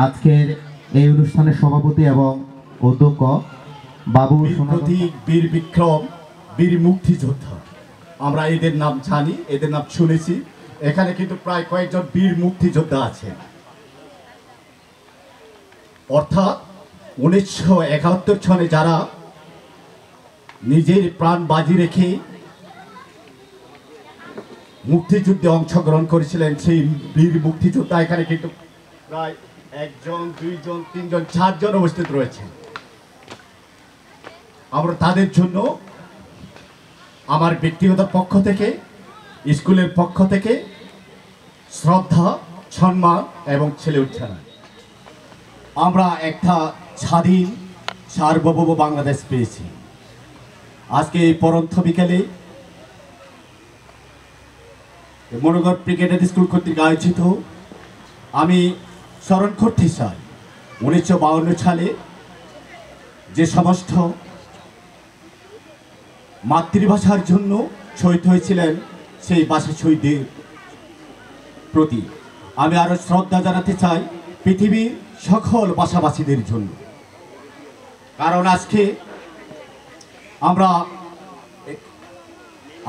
আজকের এই অনুষ্ঠানের সভাপতি এবং অধ্যক্ষ বাবু বীর বিক্রম বীর মুক্তিযোদ্ধা আমরা এদের নাম জানি, এদের নাম শুনেছি। এখানে কিন্তু প্রায় কয়েকজন বীর মুক্তিযোদ্ধা আছেন। অর্থাৎ 1971 সনে যারা নিজের প্রাণ বাজি রেখে মুক্তিযুদ্ধে অংশগ্রহণ করেছিলেন, সেই বীর মুক্তিযোদ্ধা এখানে কিন্তু প্রায় 1 জন 2 জন 3 জন 4 জন উপস্থিত রয়েছেন। আমরা তাদের জন্য আমার ব্যক্তিগত পক্ষ থেকে, স্কুলের পক্ষ থেকে শ্রদ্ধা, সম্মান এবং ছেলে উচ্চারণ। আমরা একটা স্বাধীন সার্বভৌম বাংলাদেশ পেয়েছি। আজকে এই পরন্ত বিকেলে মনোগড় ব্রিগেডের স্কুল কর্তৃক আয়োজিত আমি স্মরণ করতে চাই 1952 সালে যে সমস্ত মাতৃভাষার জন্য শহীদ হয়েছিলেন সেই ভাষা শহীদদের প্রতি আমি আরো শ্রদ্ধা জানাতে চাই পৃথিবীর সকল ভাষাভাষীদের জন্য। কারণ আজকে আমরা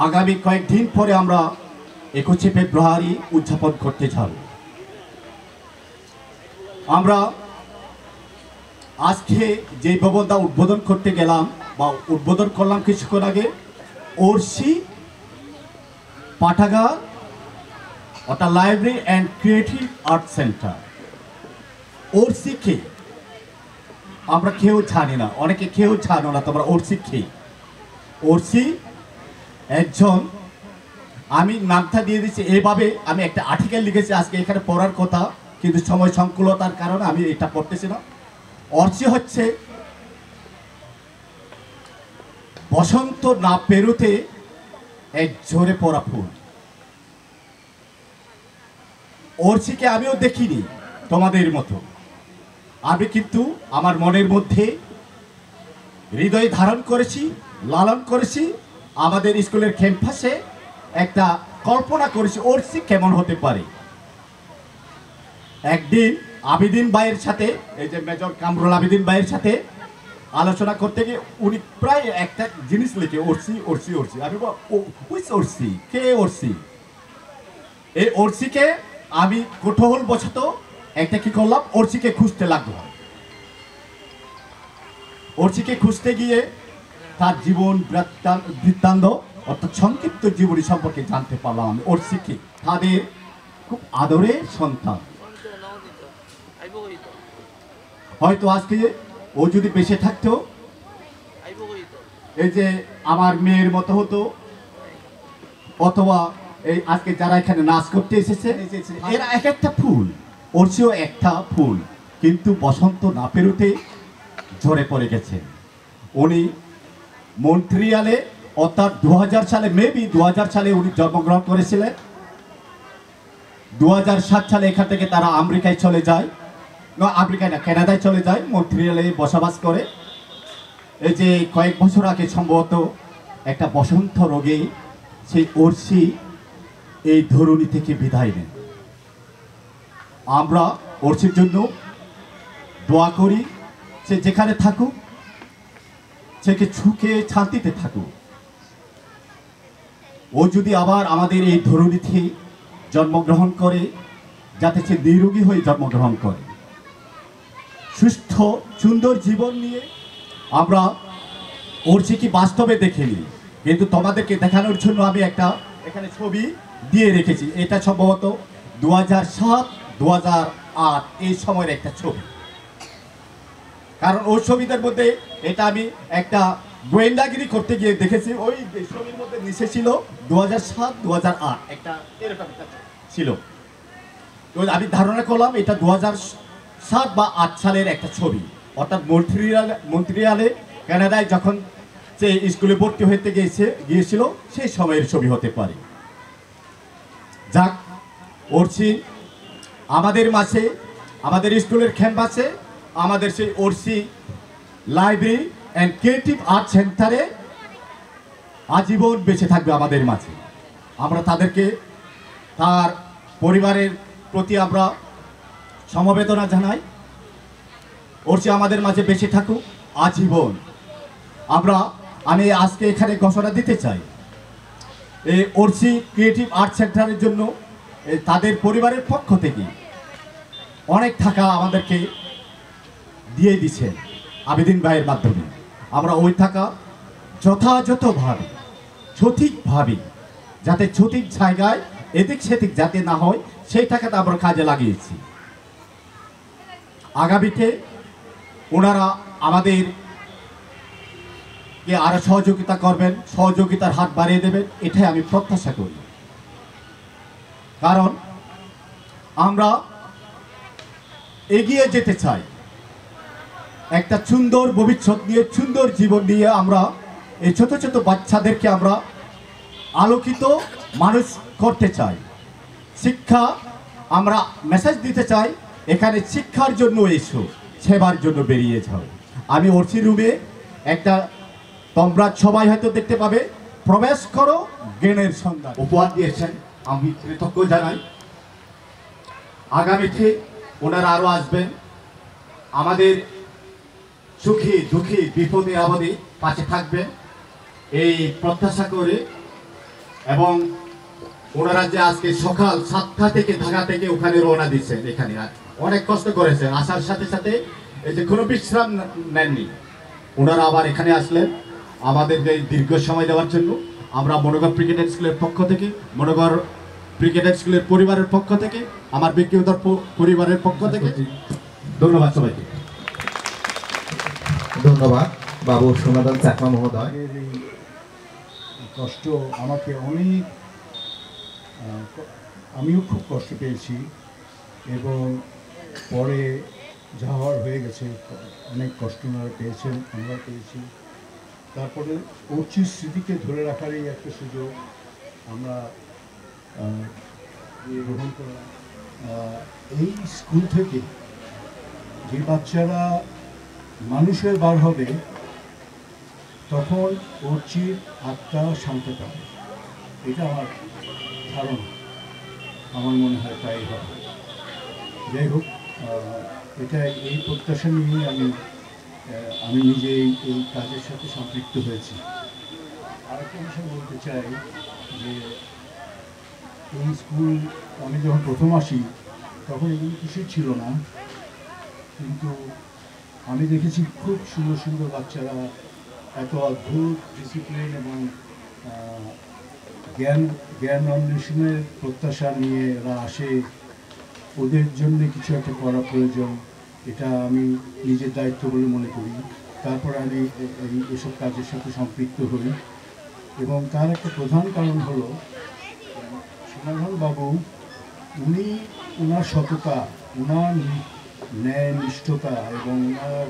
আগামী কয়েকদিন পরে আমরা 21শে ফেব্রুয়ারি উদযাপন করতে যাব। আমরা আজকে যে ভবনটা উদ্বোধন করতে গেলাম বা উদ্বোধন করলাম কিছুক্ষণ আগে, ওরসি পাঠাগার অর্থাৎ library and creative art centre. Orsi কে আমরা কেউ জানি না, অনেকে কেউ জানো না তোমরা ওরসি কে। ওরসি একজন, আমি নামটা দিয়ে দিচ্ছি এভাবে, আমি একটা আর্টিকেল লিখেছি আজকে এখানে পড়ার কথা, কিন্তু সময় সংকুলতার কারণে আমি এটা পড়তেছি না। ওরসি হচ্ছে বসন্ত না পেরোতে এক ঝরে পড়া ফুল। ওরসিকে আমিও দেখিনি তোমাদের মতো, আমি কিন্তু আমার মনের মধ্যে হৃদয়ে ধারণ করেছি, লালন করেছি। আমাদের স্কুলের ক্যাম্পাসে একটা কল্পনা করেছি ওরসি কেমন হতে পারে। একদিন আবিদিন ভাইয়ের সাথে, এই যে মেজর কামরুল আবিদিন ভাইয়ের সাথে আলোচনা করতে গিয়ে উনি প্রায় একটা জিনিস লিখে ওরসি ওরসি ওরসি। আমি ওরসি কে? ওরসি, এই ওরসিকে আমি কৌতূহল বশত একটা কি করলাম, ওরসিকে খুঁজতে লাগলাম। ওরসিকে খুঁজতে গিয়ে তার জীবন বৃত্তান্ত অর্থাৎ সংক্ষিপ্ত জীবনী সম্পর্কে জানতে পারলাম আমি। ওরসিকে তাদের খুব আদরের সন্তান। হয়তো আজকে ও যদি বেঁচে থাকতো, এই যে আমার মেয়ের মতো হতো, অথবা এই আজকে যারা এখানে নাচ করতে এসেছে এরা এক একটা ফুল, ওরসিও একটা ফুল, কিন্তু বসন্ত না পেরোতে ঝরে পড়ে গেছে। উনি মন্ট্রিয়ালে অর্থাৎ 2000 সালে, মেবি 2000 সালে উনি জন্মগ্রহণ করেছিলেন। 2007 সালে এখান থেকে তারা আমেরিকায় চলে যায়, আমেরিকায় না, কানাডায় চলে যায়, মন্ট্রিয়ালে বসবাস করে। এই যে কয়েক বছর আগে সম্ভবত একটা বসন্ত রোগে সেই ওরসি এই ধরনী থেকে বিদায় নেন। আমরা ওরসির জন্য দোয়া করি, সে যেখানে থাকুক সেকে সুখে শান্তিতে থাকুক। ও যদি আবার আমাদের এই ধরনীতে জন্মগ্রহণ করে, যাতে সে নিরোগী হয়ে জন্মগ্রহণ করে, সুস্থ সুন্দর জীবন নিয়ে। আমরা ওরসিকে বাস্তবে দেখিনি, কিন্তু তোমাদেরকে দেখানোর জন্য আমি একটা এখানে ছবি দিয়ে রেখেছি। এটা সম্ভবত 2007-2008 এই সময়ের একটা ছবি। কারণ ওই ছবিদের মধ্যে এটা আমি একটা গোয়েন্দাগিরি করতে গিয়ে দেখেছি, ওই ছবির মধ্যে নিচে ছিল 2007-2008 একটা এরকম একটা ছিল। তো আমি ধারণা করলাম এটা 2007 বা 2008 সালের একটা ছবি, অর্থাৎ মন্ট্রিয়ালে কানাডায় যখন সে স্কুলে ভর্তি হতে গিয়েছিল সেই সময়ের ছবি হতে পারে। যাক, ওরসি আমাদের মাঝে, আমাদের স্কুলের ক্যাম্পাসে, আমাদের সেই Orsi library and creative art সেন্টারে আজীবন বেঁচে থাকবে আমাদের মাঝে। আমরা তাদেরকে, তার পরিবারের প্রতি আমরা সমবেদনা জানাই। ওরসি আমাদের মাঝে বেঁচে থাকুক আজীবন। আমি আজকে এখানে ঘোষণা দিতে চাই, এই ওরসি ক্রিয়েটিভ আর্ট সেন্টারের জন্য তাদের পরিবারের পক্ষ থেকে অনেক টাকা আমাদেরকে দিয়ে দিচ্ছেন আবেদিন ভাইয়ের মাধ্যমে। আমরা ওই টাকা যথাযথভাবে সঠিকভাবে, যাতে সঠিক জায়গায় এদিক সেদিক যাতে না হয়, সেই টাকাটা আমরা কাজে লাগিয়েছি। আগামীতে ওনারা আমাদেরকে আরো সহযোগিতা করবেন, সহযোগিতার হাত বাড়িয়ে দেবেন, এটাই আমি প্রত্যাশা করি। কারণ আমরা এগিয়ে যেতে চাই, একটা সুন্দর ভবিষ্যৎ নিয়ে, সুন্দর জীবন নিয়ে আমরা এই ছোট ছোট বাচ্চাদেরকে আমরা আলোকিত মানুষ করতে চাই। শিক্ষা, আমরা মেসেজ দিতে চাই, এখানে শিক্ষার জন্য এসো, সেবার জন্য বেরিয়ে যাও। আমি ওরসি রুমে একটা, তোমরা সবাই হয়তো দেখতে পাবে, প্রবেশ করো জ্ঞানের সন্ধান উপহার দিয়েছেন, আমি কৃতজ্ঞ জানাই। আগামীতে ওনারা আরও আসবেন, আমাদের সুখী দুঃখী বিপদে আপদে পাশে থাকবেন এই প্রত্যাশা করে। এবং ওনারা যে আজকে সকাল 7টা থেকে ঢাকা থেকে ওখানে রওনা দিচ্ছেন, এখানে অনেক কষ্ট করেছেন, আসার সাথে সাথে এই যে কোনো বিশ্রাম নেননি। ওনারা আবার এখানে আসলেন আমাদেরকে দীর্ঘ সময় দেওয়ার জন্য। আমরা মনোগড় ক্রিকেট স্কুলের পক্ষ থেকে, মনোগড় ক্রিকেট স্কুলের পরিবারের পক্ষ থেকে, আমার ব্যক্তিগত পরিবারের পক্ষ থেকে ধন্যবাদ সবাইকে। ধন্যবাদ বাবু সোনাদান চাকমা মহোদয়। এই কষ্ট আমাকে অনেক, আমিও খুব কষ্ট পেয়েছি এবং পরে যা হওয়ার হয়ে গেছে, অনেক কষ্ট ওনারা পেয়েছেন, আমরা পেয়েছি। তারপরে ওরচির স্মৃতিকে ধরে রাখারই একটা সুযোগ আমরা গ্রহণ করলাম। এই স্কুল থেকে যে বাচ্চারা মানুষ হয়ে বার হবে, তখন ওরচির আত্মা শান্ত পাবে, এটা আমার ধারণা, আমার মনে হয় তাই হবে। যাই হোক, এটা এই প্রত্যাশা নিয়ে আমি নিজে এই কাজের সাথে সম্পৃক্ত হয়েছি। আরেকটা বিষয় বলতে চাই যে এই স্কুল আমি যখন প্রথম আসি তখন এগুলো কিছুই ছিল না, কিন্তু আমি দেখেছি খুব সুন্দর সুন্দর বাচ্চারা এত অদ্ভুত ডিসিপ্লিন এবং জ্ঞান অন্বেষণের প্রত্যাশা নিয়ে এরা আসে। ওদের জন্য কিছু একটা করা প্রয়োজন, এটা আমি নিজের দায়িত্ব বলে মনে করি। তারপর আমি এসব কাজের সাথে সম্পৃক্ত হই এবং তার একটা প্রধান কারণ হলো সোনাধন বাবু, উনি ওনার সততা, ওনার ন্যায় নিষ্ঠতা এবং ওনার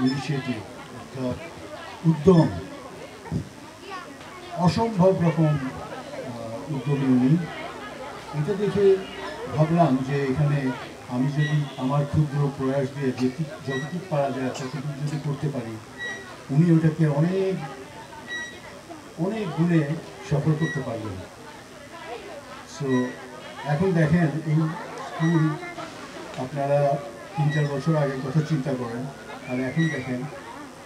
ইনিশিয়েটিভ, অর্থাৎ উদ্যম, অসম্ভব রকম উদ্যমী উনি। এটা দেখে ভাবলাম যে এখানে আমি যদি আমার ক্ষুদ্র প্রয়াস দিয়ে যতটুকু পারা যায় ততটুকু যদি করতে পারি, উনি ওটাকে অনেক অনেক গুণে সফল করতে পারবেন। সো এখন দেখেন, এই স্কুল আপনারা 3-4 বছর আগের কথা চিন্তা করেন, আর এখন দেখেন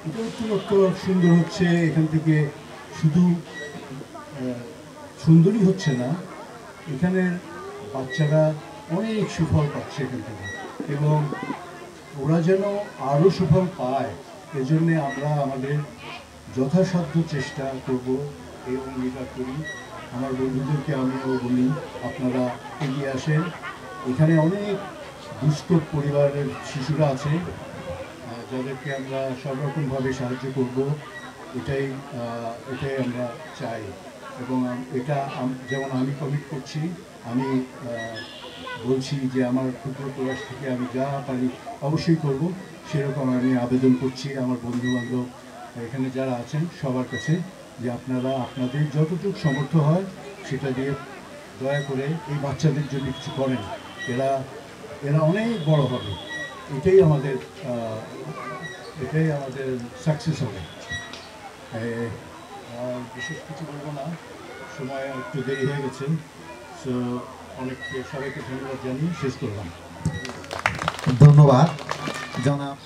এটা উত্তরোত্তর সুন্দর হচ্ছে। এখান থেকে শুধু সুন্দরই হচ্ছে না, এখানের বাচ্চারা অনেক সুফল পাচ্ছে এখান থেকে, এবং ওরা যেন আরও সুফল পায় এজন্যে আমরা আমাদের যথাসাধ্য চেষ্টা করব, এই অঙ্গীকার করি। আমার বন্ধুদেরকে আমিও বলি, আপনারা এগিয়ে আসেন। এখানে অনেক দুস্থ পরিবারের শিশুরা আছে যাদেরকে আমরা সব রকমভাবে সাহায্য করব, এটাই আমরা চাই। এবং এটা যেমন আমি কমিট করছি, আমি বলছি যে আমার ক্ষুদ্র প্রয়াস থেকে আমি যা পারি অবশ্যই করব, সেরকম আমি আবেদন করছি আমার বন্ধুবান্ধব এখানে যারা আছেন সবার কাছে, যে আপনারা আপনাদের যতটুকু সামর্থ্য হয় সেটা দিয়ে দয়া করে এই বাচ্চাদের জন্য কিছু করেন। এরা অনেক বড় হবে, এটাই আমাদের সাকসেস হবে। বিশেষ কিছু বলবো না, সময় একটু দেরি হয়ে গেছে। সো সবাইকে ধন্যবাদ জানিয়ে শেষ করলাম। ধন্যবাদ জনাব।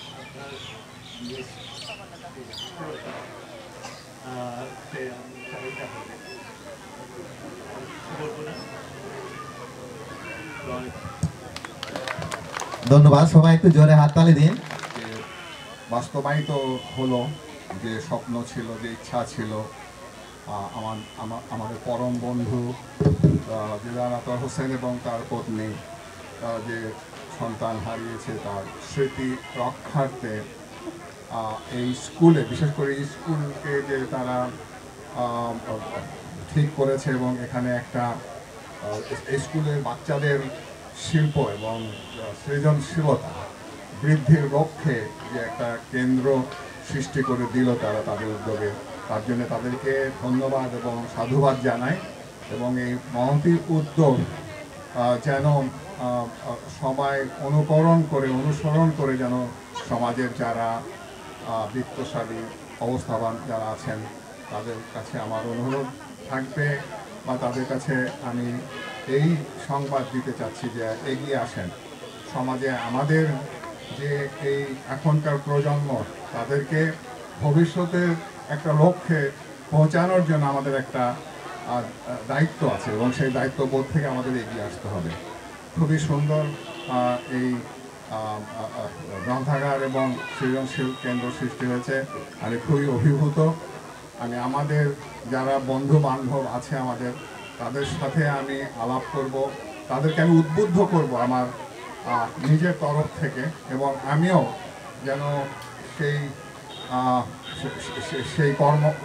বলবো না। ধন্যবাদ, সবাই একটু জোরে হাততালি দিন। যে বাস্তবায়িত হলো, যে স্বপ্ন ছিল, যে ইচ্ছা ছিল, আমাদের পরম বন্ধু দিদার আতর হোসেন এবং তার পত্নী যে সন্তান হারিয়েছে তার স্মৃতি রক্ষার্থে এই স্কুলে, বিশেষ করে এই স্কুলকে যে তারা ঠিক করেছে এবং এখানে একটা এই স্কুলের বাচ্চাদের শিল্প এবং সৃজনশীলতা বৃদ্ধির লক্ষ্যে যে একটা কেন্দ্র সৃষ্টি করে দিল তারা তাদের উদ্যোগে, তার জন্য তাদেরকে ধন্যবাদ এবং সাধুবাদ জানাই। এবং এই মহতী উদ্যোগ যেন সবাই অনুসরণ করে যেন সমাজের যারা বিত্তশালী অবস্থাবান যারা আছেন তাদের কাছে আমার অনুরোধ থাকবে, বা তাদের কাছে আমি এই সংবাদ দিতে চাচ্ছি যে এগিয়ে আসেন। সমাজে আমাদের যে এই এখনকার প্রজন্ম, তাদেরকে ভবিষ্যতের একটা লক্ষ্যে পৌঁছানোর জন্য আমাদের একটা দায়িত্ব আছে এবং সেই দায়িত্ববোধ থেকে আমাদের এগিয়ে আসতে হবে। খুবই সুন্দর এই গ্রন্থাগার এবং সৃজনশীল কেন্দ্র সৃষ্টি হয়েছে। আমি খুবই অভিভূত। আমি আমাদের যারা বন্ধু বান্ধব আছে আমাদের, তাদের সাথে আমি আলাপ করব, তাদেরকে আমি উদ্বুদ্ধ করব আমার নিজের তরফ থেকে, এবং আমিও যেন সেই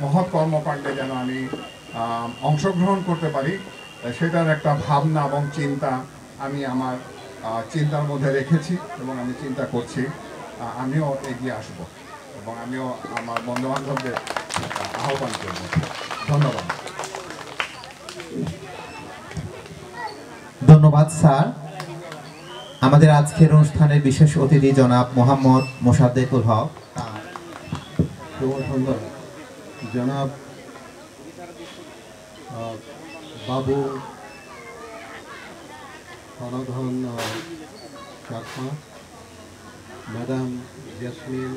মহৎ কর্মকাণ্ডে যেন আমি অংশগ্রহণ করতে পারি, সেটার একটা ভাবনা এবং চিন্তা আমি আমার চিন্তার মধ্যে রেখেছি এবং আমি চিন্তা করছি আমিও এগিয়ে আসব এবং আমিও আমার বন্ধুবান্ধবদের আহ্বান করব। ধন্যবাদ। ধন্যবাদ স্যার। আমাদের আজকের অনুষ্ঠানের বিশেষ অতিথি জনাব মোহাম্মদ মোসাদ্দেকুল হক। ধন্যবাদ জনাব বাবু সনাতন চাকমা, ম্যাডাম জেসমিন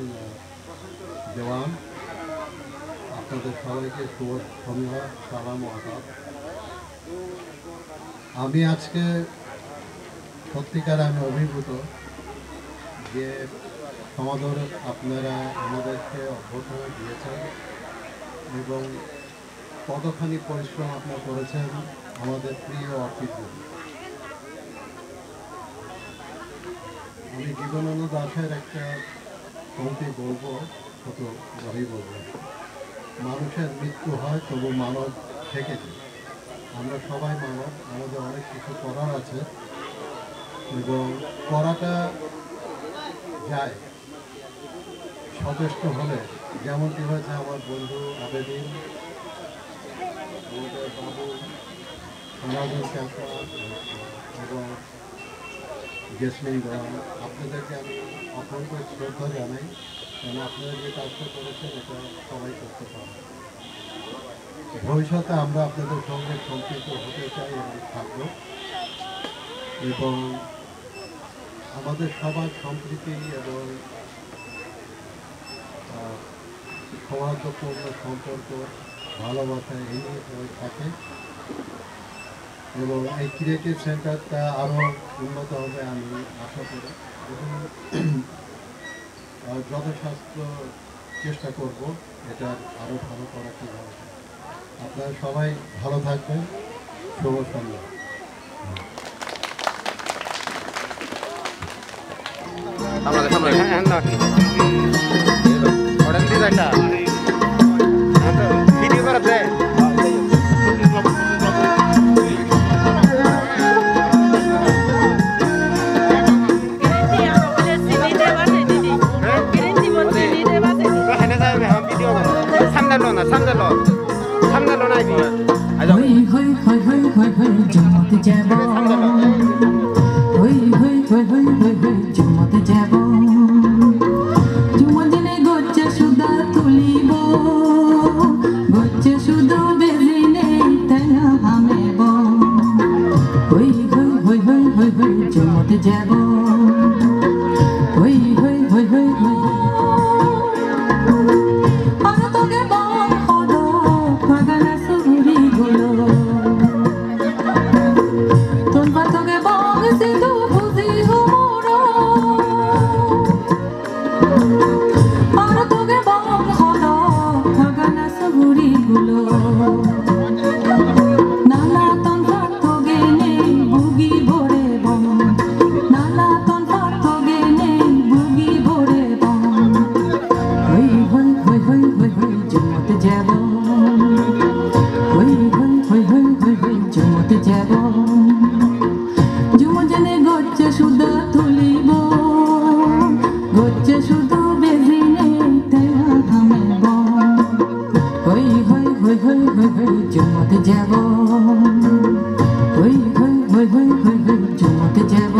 দেওয়ান, আপনাদের সবাইকে শুভ সন্ধ্যা, সালাম ও আদাব। আমি আজকে সত্যিকার আমি অভিভূত যে সমাদর আপনারা আমাদেরকে অভ্যর্থনা দিয়েছেন এবং কতখানি পরিশ্রম আপনারা করেছেন আমাদের প্রিয় অর্পিত। আমি জীবনানন্দ দাশের একটা পংক্তি বলবো, ছোট ভাবেই বলবো, মানুষের মৃত্যু হয় তবু মানব থেকে যায়। আমরা সবাই মানব, আমাদের অনেক কিছু করার আছে এবং করাটা যায় সচেষ্ট হলে, যেমনটি হয়েছে আমার বন্ধু আবেদিন, আমাদের বাবু সনাতন চাকমা এবং জেসমিন দেওয়ান। আপনাদেরকে আমি অত্যন্ত শ্রদ্ধা জানাই, কারণ আপনারা যে কাজটা করেছেন এটা সবাই করতে পারে। ভবিষ্যতে আমরা আপনাদের সঙ্গে সম্পৃক্ত হতে চাই এবং থাকব, এবং আমাদের সবার সম্প্রীতি এবং সৌহার্দ্যপূর্ণ সম্পর্ক, ভালোবাসা এই নিয়ে সবাই থাকে এবং এই ক্রিয়েটিভ সেন্টারটা আরও উন্নত হবে আমি আশা করি এবং যথাসাধ্য চেষ্টা করব এটা আরও ভালো করা কীভাবে। আপনারা সবাই ভালো থাকবেন। শুভ সন্ধ্যা। হই হই হই হই জমতে যাব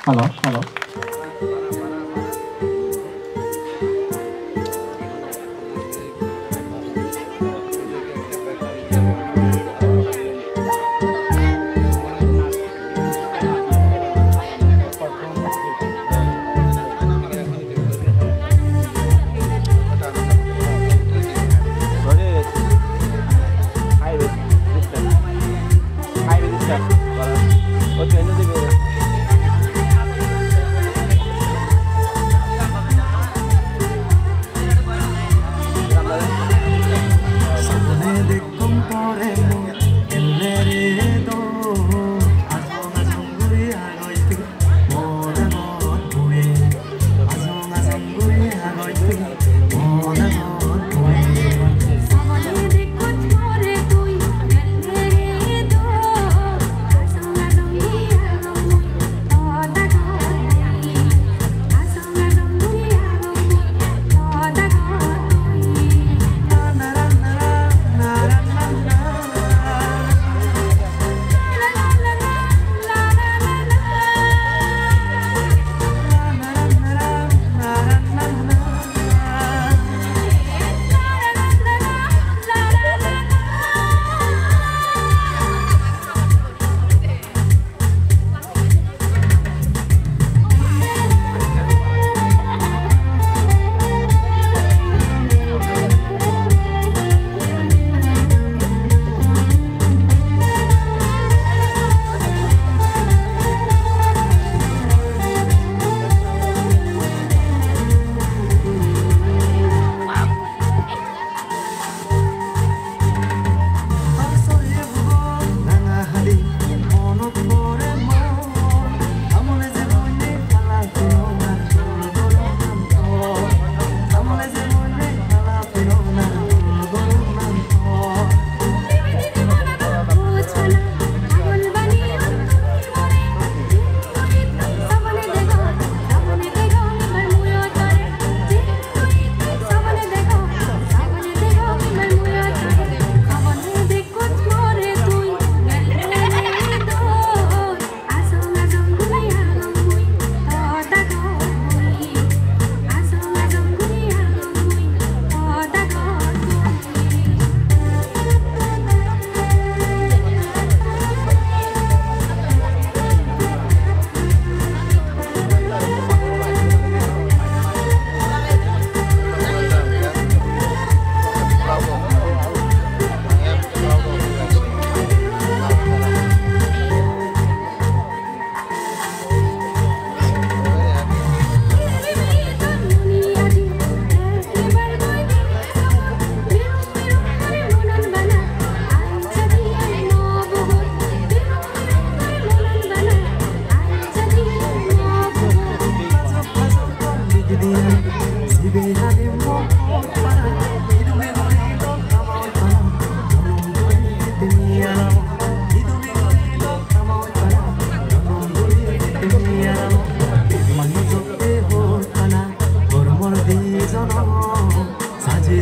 হ্যালো হ্যালো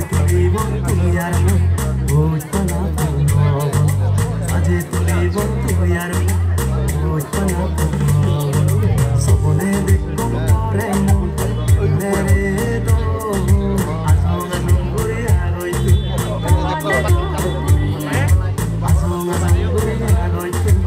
তুলিব তুই আর ওই পালা সাজে তুলিব তুই আর ওই পালা সপনে দেখব রে রে তো আসঙ্গ করে আগই তুই আসঙ্গ করে আগই তুই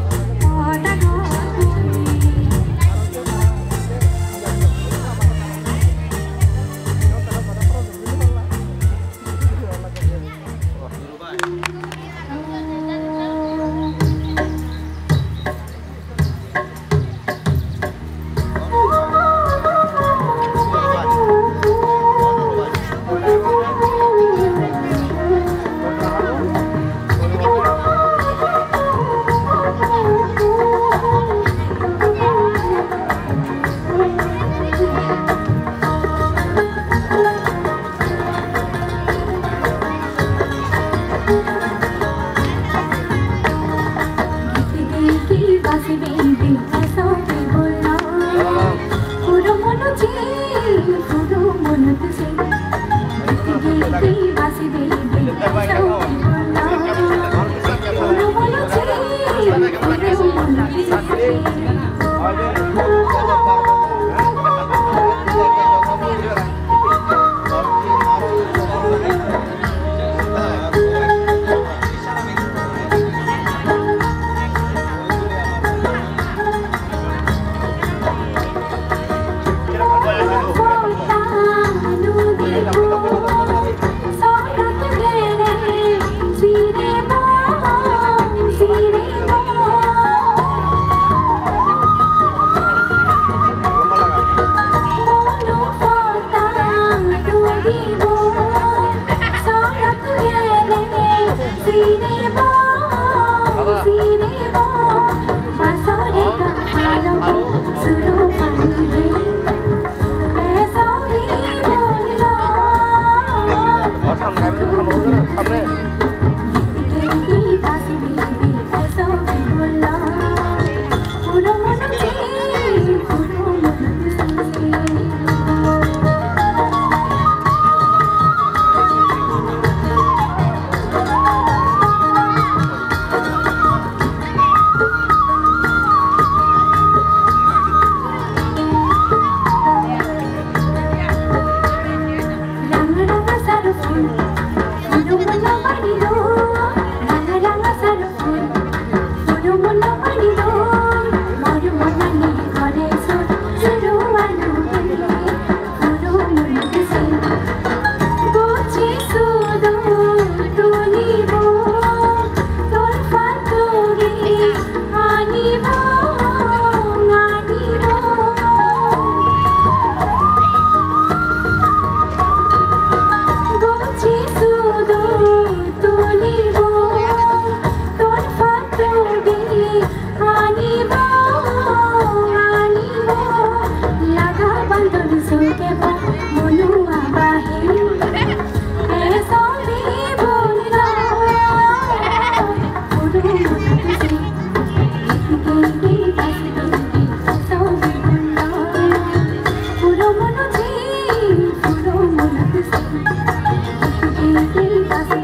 Terima kasih.